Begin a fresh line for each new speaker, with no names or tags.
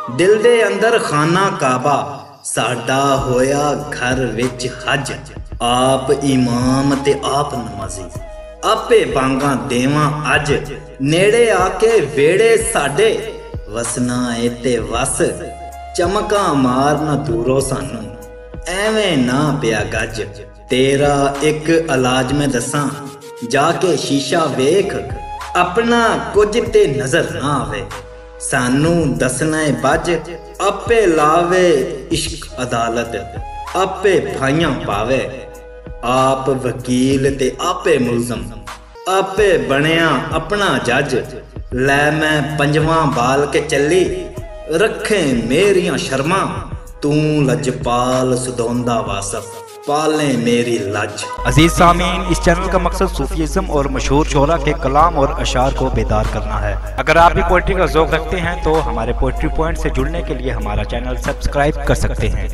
दिल दे अंदर खाना काबा साडा होया घर विच हज। आप इमाम ते आप नमाजी आपे बांगा देवां अज। नेड़े आके वेड़े साडे वसना ए ते वस। चमका मार ना दूरों सानू एवें ना पिया गज। तेरा एक इलाज मैं दसां जाके शीशा वेख अपना कुछ ते नजर ना आवे। सानू दसना है बज आपे लावे इश्क अदालत आपे फाइयां पावे। आप वकील ते आपे मुलजम आपे बनया अपना जज। लै मैं पंजवां बाल के चली रखे मेरियां शर्मा। तू लजपाल सुदौंदा वासफ पाले मेरी लज।
अजीज सामीन, इस चैनल का मकसद सूफीज़्म और मशहूर शोरा के कलाम और अशार को बेदार करना है। अगर आप भी पोइट्री का ज़ौक़ रखते हैं तो हमारे पोइट्री पॉइंट से जुड़ने के लिए हमारा चैनल सब्सक्राइब कर सकते हैं।